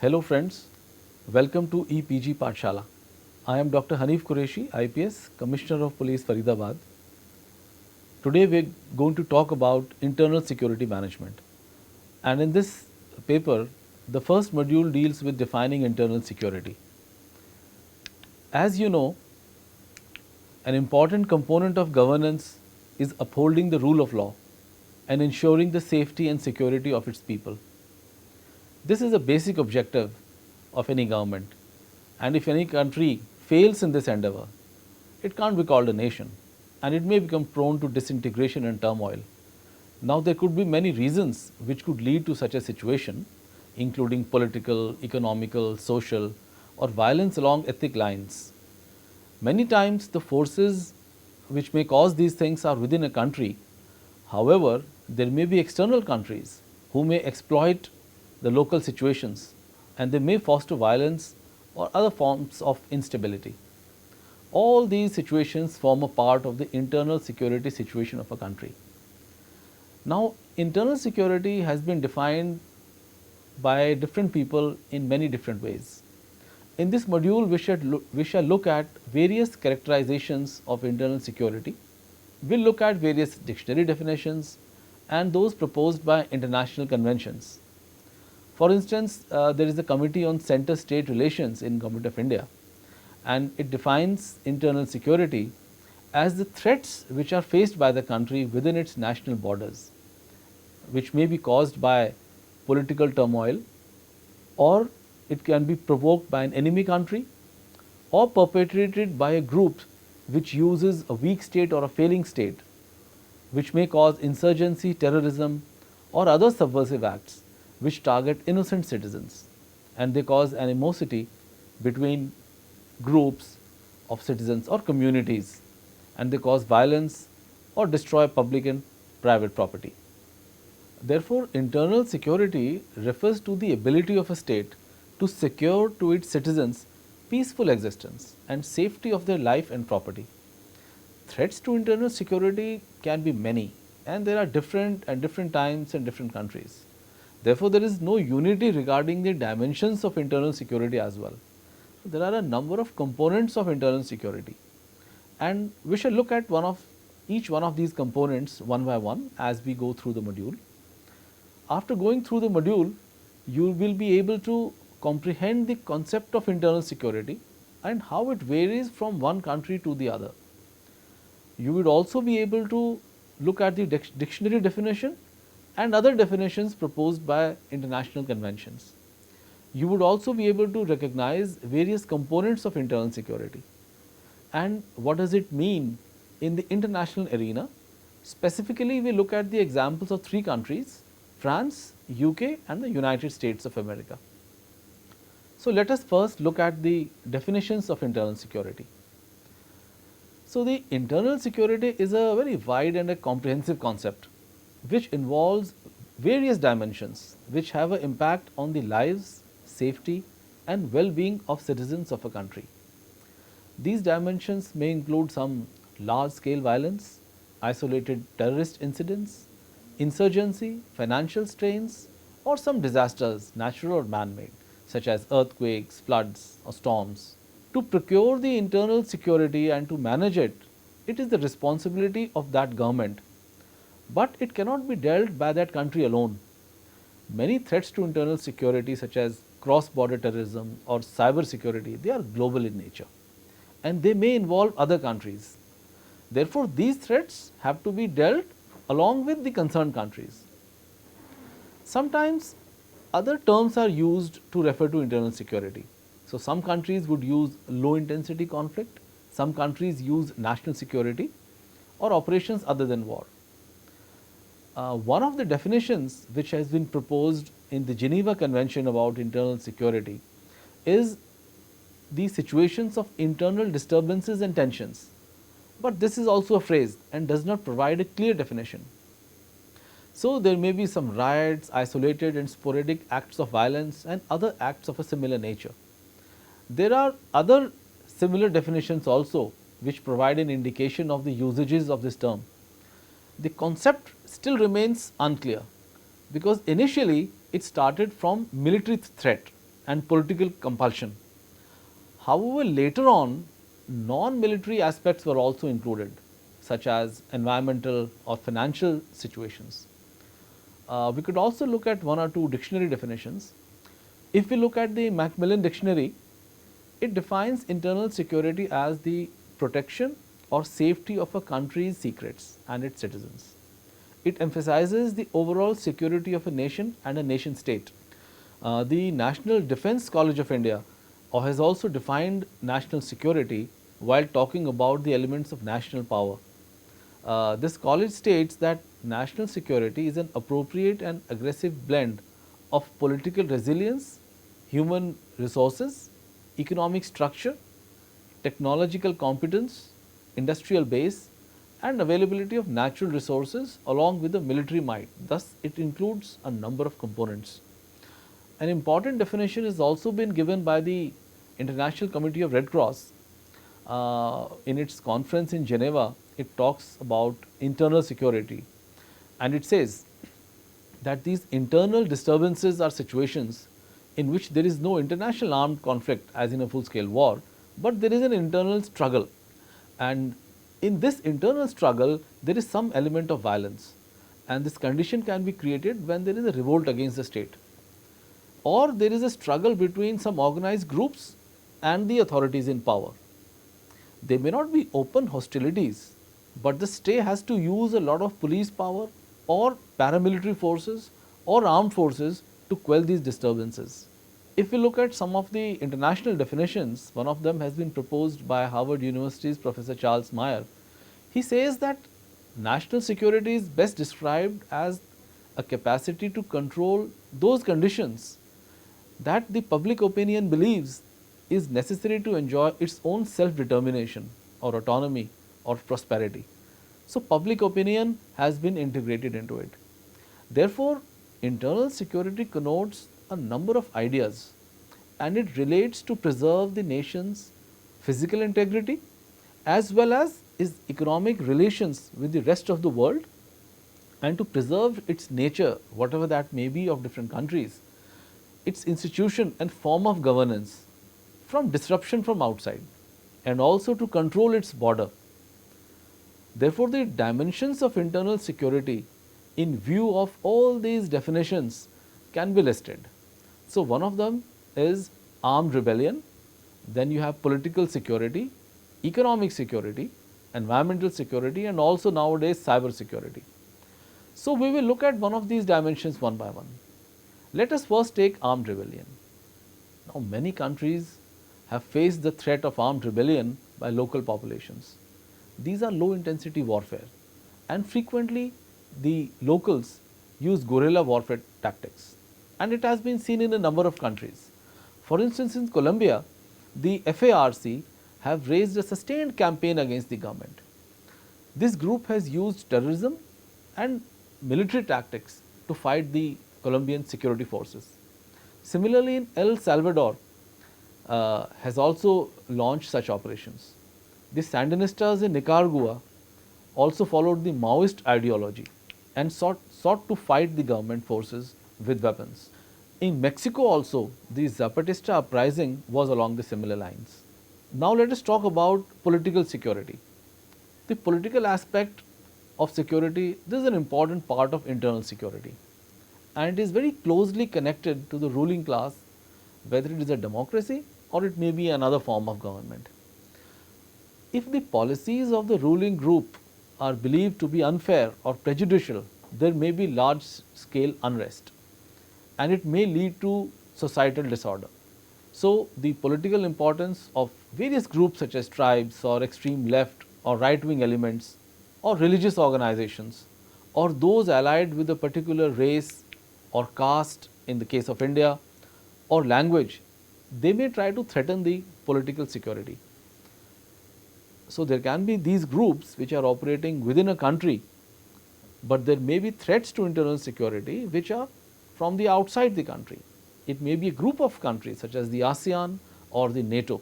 Hello friends, welcome to EPG Pathshala. I am Dr. Hanif Qureshi, IPS, Commissioner of Police Faridabad. Today we are going to talk about internal security management. And in this paper, the first module deals with defining internal security. As you know, an important component of governance is upholding the rule of law and ensuring the safety and security of its people. This is a basic objective of any government, and if any country fails in this endeavor, it can't be called a nation and it may become prone to disintegration and turmoil. Now, there could be many reasons which could lead to such a situation, including political, economical, social, or violence along ethnic lines. Many times, the forces which may cause these things are within a country. However, there may be external countries who may exploit the local situations and they may foster violence or other forms of instability. All these situations form a part of the internal security situation of a country. Now, internal security has been defined by different people in many different ways. In this module, we shall look at various characterizations of internal security. We will look at various dictionary definitions and those proposed by international conventions. For instance, there is a Committee on Center-State Relations in Government of India, and it defines internal security as the threats which are faced by the country within its national borders, which may be caused by political turmoil, or it can be provoked by an enemy country or perpetrated by a group which uses a weak state or a failing state, which may cause insurgency, terrorism, or other subversive acts which target innocent citizens, and they cause animosity between groups of citizens or communities, and they cause violence or destroy public and private property. Therefore, internal security refers to the ability of a state to secure to its citizens peaceful existence and safety of their life and property. Threats to internal security can be many, and there are different at different times and different countries. Therefore, there is no unity regarding the dimensions of internal security as well. So, there are a number of components of internal security, and we shall look at each one of these components one by one as we go through the module. After going through the module, you will be able to comprehend the concept of internal security and how it varies from one country to the other. You would also be able to look at the dictionary definition and other definitions proposed by international conventions. You would also be able to recognize various components of internal security and what does it mean in the international arena. Specifically, we look at the examples of three countries: France, UK, and the United States of America. So, let us first look at the definitions of internal security. So, the internal security is a very wide and a comprehensive concept which involves various dimensions which have an impact on the lives, safety, and well-being of citizens of a country. These dimensions may include some large-scale violence, isolated terrorist incidents, insurgency, financial strains, or some disasters, natural or man-made, such as earthquakes, floods, or storms. To procure the internal security and to manage it, it is the responsibility of that government, but it cannot be dealt by that country alone. Many threats to internal security, such as cross-border terrorism or cyber security, they are global in nature and they may involve other countries. Therefore, these threats have to be dealt along with the concerned countries. Sometimes other terms are used to refer to internal security. So, some countries would use low intensity conflict, some countries use national security or operations other than war. One of the definitions which has been proposed in the Geneva Convention about internal security is the situations of internal disturbances and tensions, but this is also a phrase and does not provide a clear definition. So, there may be some riots, isolated and sporadic acts of violence and other acts of a similar nature. There are other similar definitions also which provide an indication of the usages of this term. The concept still remains unclear because initially it started from military threat and political compulsion. However, later on, non-military aspects were also included, such as environmental or financial situations. We could also look at one or two dictionary definitions. If we look at the Macmillan Dictionary, it defines internal security as the protection or safety of a country's secrets and its citizens. It emphasizes the overall security of a nation and a nation state. The National Defence College of India has also defined national security while talking about the elements of national power. This college states that national security is an appropriate and aggressive blend of political resilience, human resources, economic structure, technological competence, industrial base, and availability of natural resources along with the military might. Thus, it includes a number of components. An important definition has also been given by the International Committee of Red Cross in its conference in Geneva. It talks about internal security, and it says that these internal disturbances are situations in which there is no international armed conflict as in a full scale war, but there is an internal struggle, and in this internal struggle there is some element of violence, and this condition can be created when there is a revolt against the state, or there is a struggle between some organized groups and the authorities in power. They may not be open hostilities, but the state has to use a lot of police power or paramilitary forces or armed forces to quell these disturbances. If we look at some of the international definitions, one of them has been proposed by Harvard University's Professor Charles Maier. He says that national security is best described as a capacity to control those conditions that the public opinion believes is necessary to enjoy its own self-determination or autonomy or prosperity. So, public opinion has been integrated into it. Therefore, internal security connotes a number of ideas, and it relates to preserve the nation's physical integrity as well as its economic relations with the rest of the world, and to preserve its nature, whatever that may be, of different countries, its institution and form of governance from disruption from outside, and also to control its border. Therefore, the dimensions of internal security in view of all these definitions can be listed. So, one of them is armed rebellion, then you have political security, economic security, environmental security, and also nowadays cyber security. So, we will look at one of these dimensions one by one. Let us first take armed rebellion. Now, many countries have faced the threat of armed rebellion by local populations. These are low intensity warfare, and frequently the locals use guerrilla warfare tactics, and it has been seen in a number of countries. For instance, in Colombia, the FARC have raised a sustained campaign against the government. This group has used terrorism and military tactics to fight the Colombian security forces. Similarly, in El Salvador has also launched such operations. The Sandinistas in Nicaragua also followed the Maoist ideology and sought to fight the government forces with weapons. In Mexico also, the Zapatista uprising was along the similar lines. Now let us talk about political security. The political aspect of security, this is an important part of internal security, and it is very closely connected to the ruling class, whether it is a democracy or it may be another form of government. If the policies of the ruling group are believed to be unfair or prejudicial, there may be large scale unrest, and it may lead to societal disorder. So, the political importance of various groups such as tribes or extreme left or right wing elements or religious organizations, or those allied with a particular race or caste in the case of India, or language, they may try to threaten the political security. So, there can be these groups which are operating within a country, but there may be threats to internal security which are from the outside the country. It may be a group of countries such as the ASEAN or the NATO.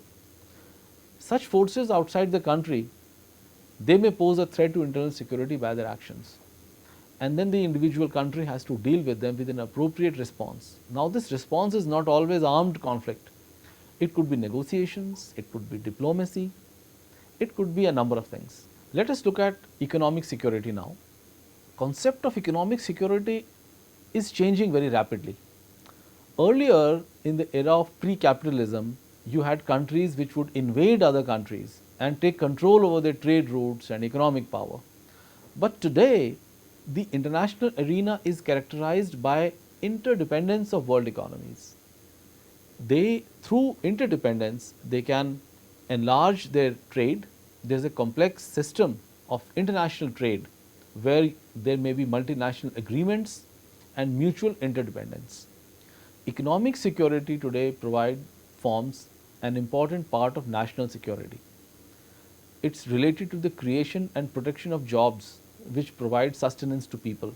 Such forces outside the country, they may pose a threat to internal security by their actions. and then the individual country has to deal with them with an appropriate response. Now, this response is not always armed conflict. It could be negotiations, it could be diplomacy, it could be a number of things. Let us look at economic security now. Concept of economic security is changing very rapidly. Earlier, in the era of pre-capitalism, you had countries which would invade other countries and take control over their trade routes and economic power. But today, the international arena is characterized by interdependence of world economies. They, through interdependence, they can enlarge their trade. There is a complex system of international trade where there may be multinational agreements and mutual interdependence. Economic security today forms an important part of national security. It's related to the creation and protection of jobs which provide sustenance to people,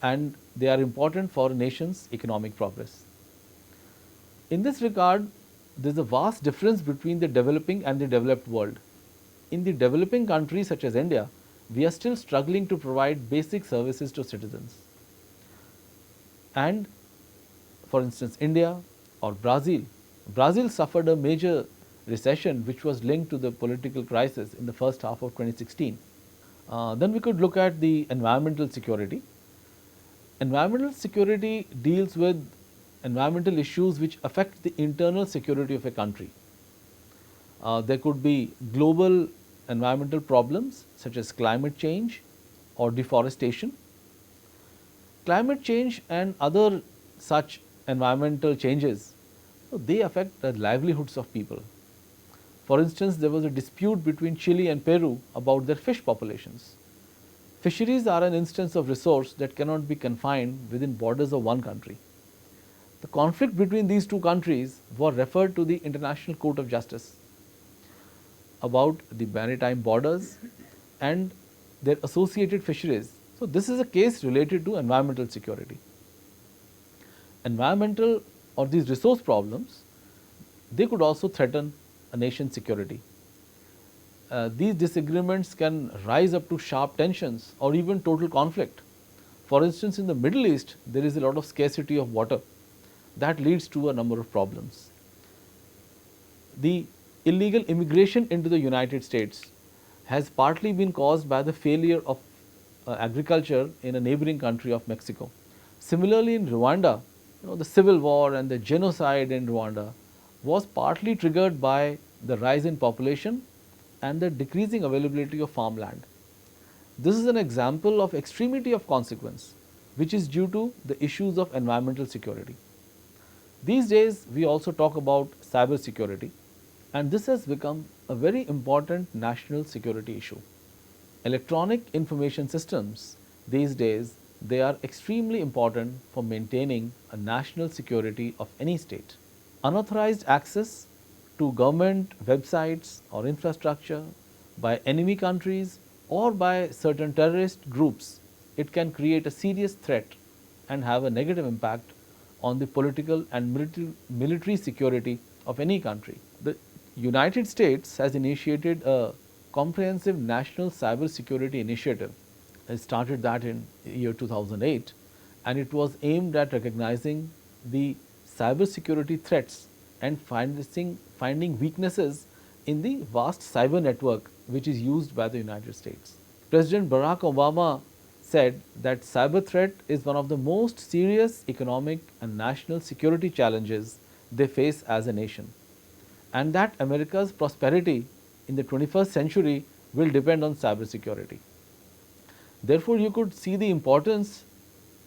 and they are important for a nation's economic progress. In this regard, there is a vast difference between the developing and the developed world. In the developing countries such as India, we are still struggling to provide basic services to citizens. And for instance, India or Brazil, Brazil suffered a major recession which was linked to the political crisis in the first half of 2016. Then we could look at the environmental security. Environmental security deals with environmental issues which affect the internal security of a country. There could be global environmental problems such as climate change or deforestation. Climate change and other such environmental changes, they affect the livelihoods of people. For instance, there was a dispute between Chile and Peru about their fish populations. Fisheries are an instance of resource that cannot be confined within borders of one country. The conflict between these two countries was referred to the International Court of Justice about the maritime borders and their associated fisheries. So, this is a case related to environmental security. Environmental or these resource problems, they could also threaten a nation's security. These disagreements can rise up to sharp tensions or even total conflict. For instance, in the Middle East, there is a lot of scarcity of water that leads to a number of problems. The illegal immigration into the United States has partly been caused by the failure of agriculture in a neighboring country of Mexico. Similarly, in Rwanda, the civil war and the genocide in Rwanda was partly triggered by the rise in population and the decreasing availability of farmland. This is an example of extremity of consequence, which is due to the issues of environmental security. These days, we also talk about cyber security, and this has become a very important national security issue. Electronic information systems these days, they are extremely important for maintaining a national security of any state. Unauthorized access to government websites or infrastructure by enemy countries or by certain terrorist groups, it can create a serious threat and have a negative impact on the political and military security of any country. The United States has initiated a comprehensive national cyber security initiative. It started that in year 2008, and it was aimed at recognizing the cyber security threats and finding weaknesses in the vast cyber network which is used by the United States. President Barack Obama said that cyber threat is one of the most serious economic and national security challenges they face as a nation, and that America's prosperity in the 21st century will depend on cyber security. Therefore, you could see the importance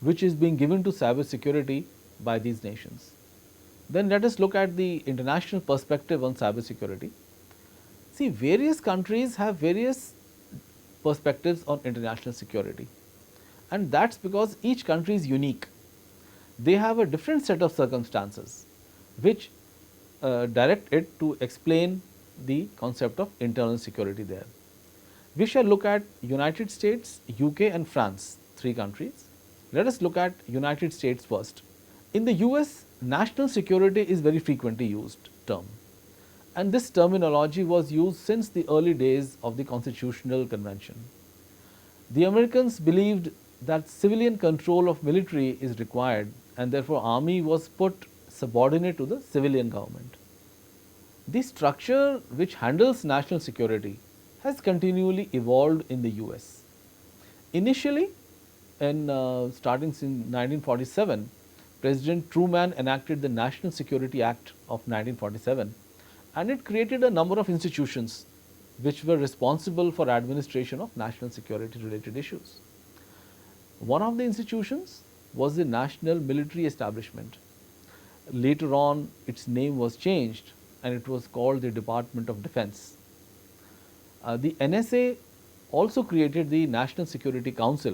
which is being given to cyber security by these nations. Then let us look at the international perspective on cyber security. See, various countries have various perspectives on international security, and that is because each country is unique. They have a different set of circumstances which direct it to explain the concept of internal security there. We shall look at United States, UK and France, three countries. Let us look at United States first. In the US, national security is very frequently used term, and this terminology was used since the early days of the Constitutional Convention. The Americans believed that civilian control of military is required, and therefore army was put subordinate to the civilian government. The structure which handles national security has continually evolved in the US. Initially, starting since 1947, President Truman enacted the National Security Act of 1947, and it created a number of institutions which were responsible for administration of national security related issues. One of the institutions was the National Military Establishment. Later on, its name was changed and it was called the Department of Defense. The NSA also created the National Security Council,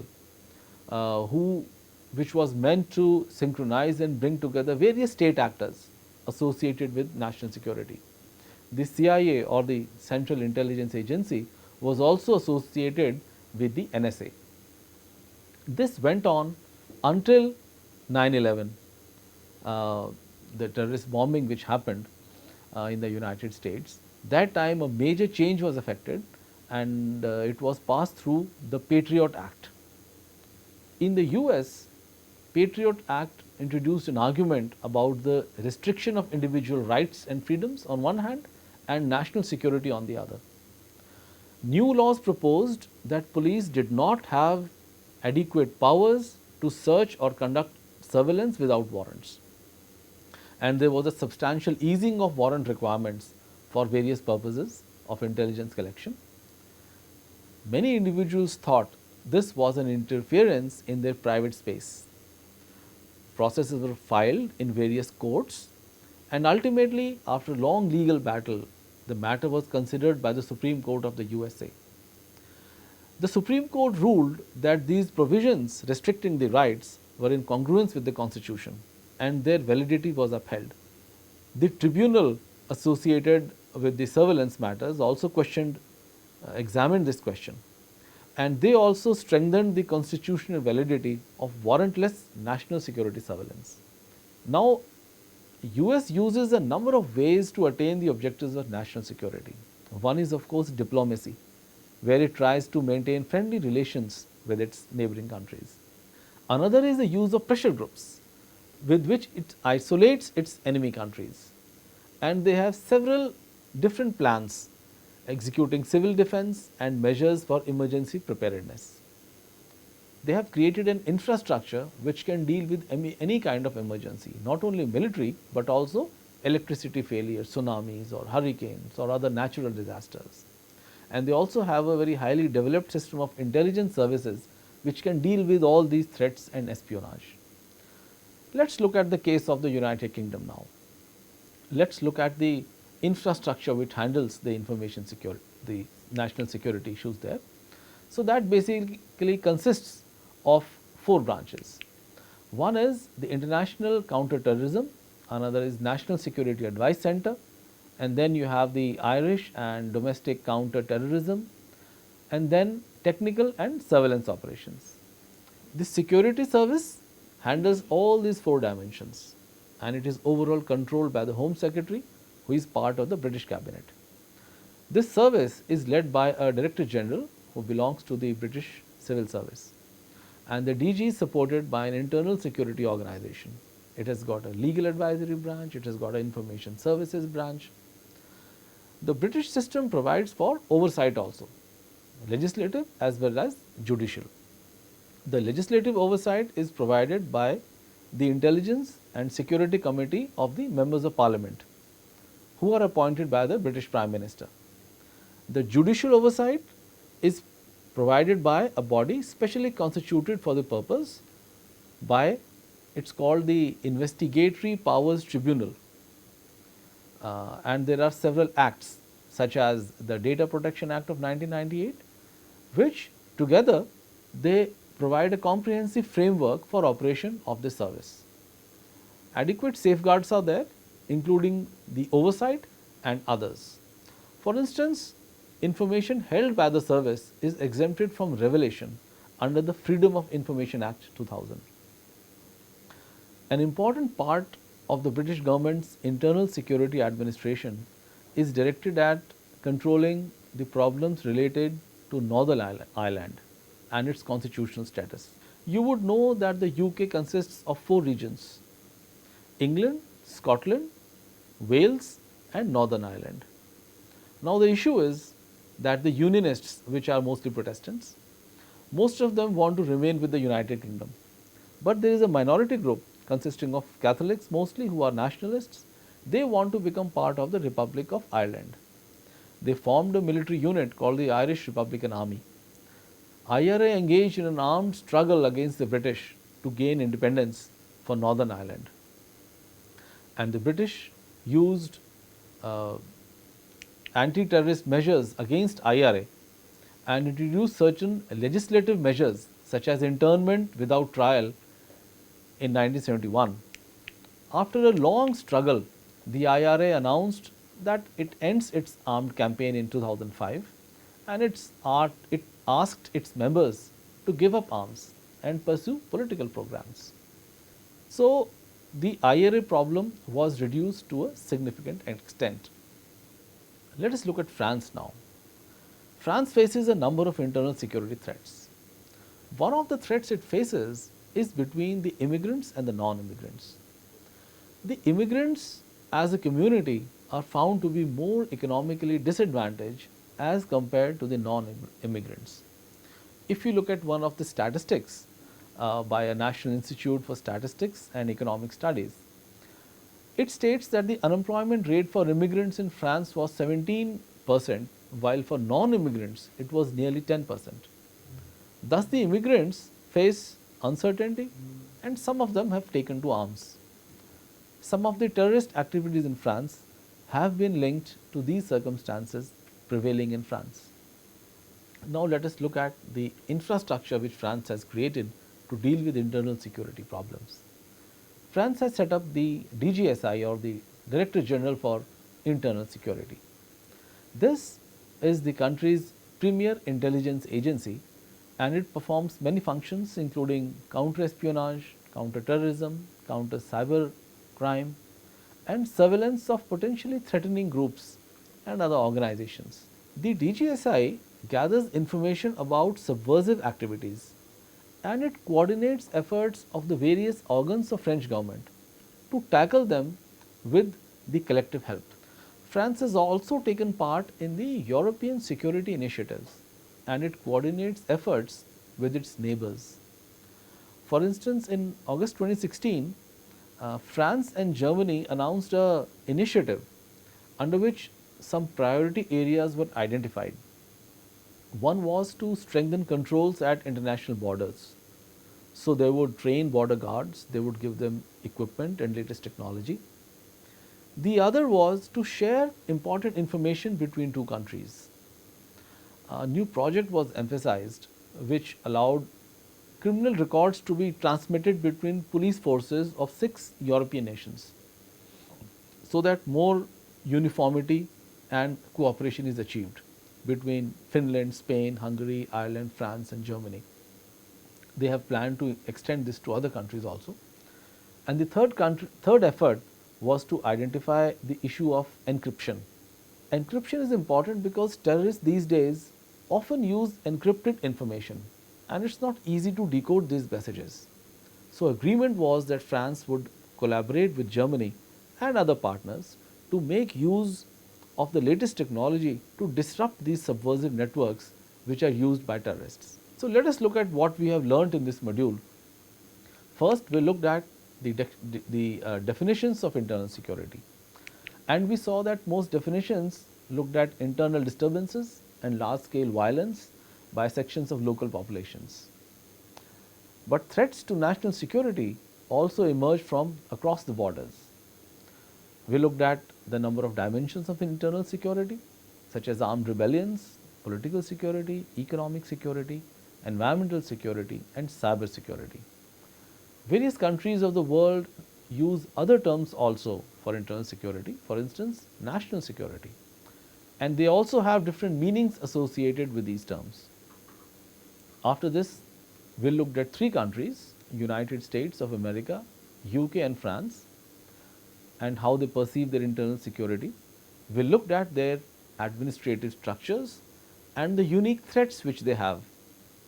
which was meant to synchronize and bring together various state actors associated with national security. The CIA, or the Central Intelligence Agency, was also associated with the NSA. This went on until 9/11, the terrorist bombing which happened in the United States. That time a major change was effected, and it was passed through the Patriot Act. In the US, Patriot Act introduced an argument about the restriction of individual rights and freedoms on one hand and national security on the other. New laws proposed that police did not have adequate powers to search or conduct surveillance without warrants, and there was a substantial easing of warrant requirements for various purposes of intelligence collection. Many individuals thought this was an interference in their private space. Processes were filed in various courts, and ultimately, after long legal battle, the matter was considered by the Supreme Court of the USA. The Supreme Court ruled that these provisions restricting the rights were in congruence with the Constitution, and their validity was upheld. The tribunal associated with the surveillance matters also examined this question, and they also strengthened the constitutional validity of warrantless national security surveillance. Now, US uses a number of ways to attain the objectives of national security. One is of course diplomacy, where it tries to maintain friendly relations with its neighboring countries. Another is the use of pressure groups, with which it isolates its enemy countries. And they have several different plans executing civil defense and measures for emergency preparedness. They have created an infrastructure which can deal with any kind of emergency, not only military but also electricity failures, tsunamis or hurricanes or other natural disasters. And they also have a very highly developed system of intelligence services which can deal with all these threats and espionage. Let us look at the case of the United Kingdom now. Let us look at the infrastructure which handles the information security, the national security issues there. So, that basically consists of 4 branches. One is the International Counter-Terrorism, another is National Security Advice Center, and then you have the Irish and Domestic Counter-Terrorism, and then Technical and Surveillance Operations. The security service handles all these 4 dimensions, and it is overall controlled by the Home Secretary, who is part of the British Cabinet. This service is led by a Director General who belongs to the British Civil Service, and the DG is supported by an internal security organization. It has got a legal advisory branch, it has got an information services branch. The British system provides for oversight also, legislative as well as judicial. The legislative oversight is provided by the Intelligence and Security Committee of the Members of Parliament, who are appointed by the British Prime Minister. The judicial oversight is provided by a body specially constituted for the purpose by, it is called the Investigatory Powers Tribunal, and there are several acts such as the Data Protection Act of 1998, which together they provide a comprehensive framework for operation of this service. Adequate safeguards are there, including the oversight and others. For instance, information held by the service is exempted from revelation under the Freedom of Information Act 2000. An important part of the British government's internal security administration is directed at controlling the problems related to Northern Ireland and its constitutional status. you would know that the UK consists of 4 regions: England, Scotland, Wales, and Northern Ireland. Now, the issue is that the Unionists, which are mostly Protestants, most of them want to remain with the United Kingdom. But there is a minority group consisting of Catholics mostly who are nationalists. They want to become part of the Republic of Ireland. They formed a military unit called the Irish Republican Army. IRA engaged in an armed struggle against the British to gain independence for Northern Ireland. And the British used uh, anti-terrorist measures against IRA and introduced certain legislative measures such as internment without trial in 1971. After a long struggle, the IRA announced that it ends its armed campaign in 2005, and it asked its members to give up arms and pursue political programs. So, the IRA problem was reduced to a significant extent. Let us look at France now. France faces a number of internal security threats. One of the threats it faces is between the immigrants and the non-immigrants. The immigrants as a community are found to be more economically disadvantaged as compared to the non-immigrants. If you look at one of the statistics by a National Institute for Statistics and Economic Studies, it states that the unemployment rate for immigrants in France was 17%, while for non-immigrants it was nearly 10%. Thus, the immigrants face uncertainty and some of them have taken to arms. Some of the terrorist activities in France have been linked to these circumstances prevailing in France. Now, let us look at the infrastructure which France has created to deal with internal security problems. France has set up the DGSI, or the Director General for Internal Security. This is the country's premier intelligence agency, and it performs many functions including counter-espionage, counter-terrorism, counter-cyber crime, and surveillance of potentially threatening groups and other organizations. The DGSI gathers information about subversive activities, and it coordinates efforts of the various organs of French government to tackle them with the collective help. France has also taken part in the European security initiatives, and it coordinates efforts with its neighbors. For instance, in August 2016, France and Germany announced an initiative under which some priority areas were identified. One was to strengthen controls at international borders. So, they would train border guards, they would give them equipment and latest technology. The other was to share important information between two countries. A new project was emphasized which allowed criminal records to be transmitted between police forces of 6 European nations, so that more uniformity and cooperation is achieved between Finland, Spain, Hungary, Ireland, France and Germany. They have planned to extend this to other countries also. And the third effort was to identify the issue of encryption. Encryption is important because terrorists these days often use encrypted information, and it's not easy to decode these messages. So, agreement was that France would collaborate with Germany and other partners to make use of the latest technology to disrupt these subversive networks which are used by terrorists. So, let us look at what we have learnt in this module. First, we looked at the definitions of internal security, and we saw that most definitions looked at internal disturbances and large scale violence by sections of local populations. But threats to national security also emerged from across the borders. We looked at the number of dimensions of internal security, such as armed rebellions, political security, economic security, environmental security, and cyber security. Various countries of the world use other terms also for internal security, for instance, national security, and they also have different meanings associated with these terms. After this, we looked at 3 countries: United States of America, UK and France, and how they perceive their internal security. We looked at their administrative structures and the unique threats which they have.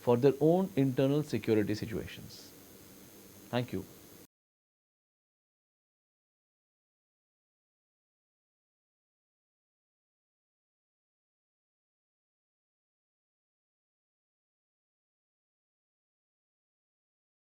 for their own internal security situations. Thank you.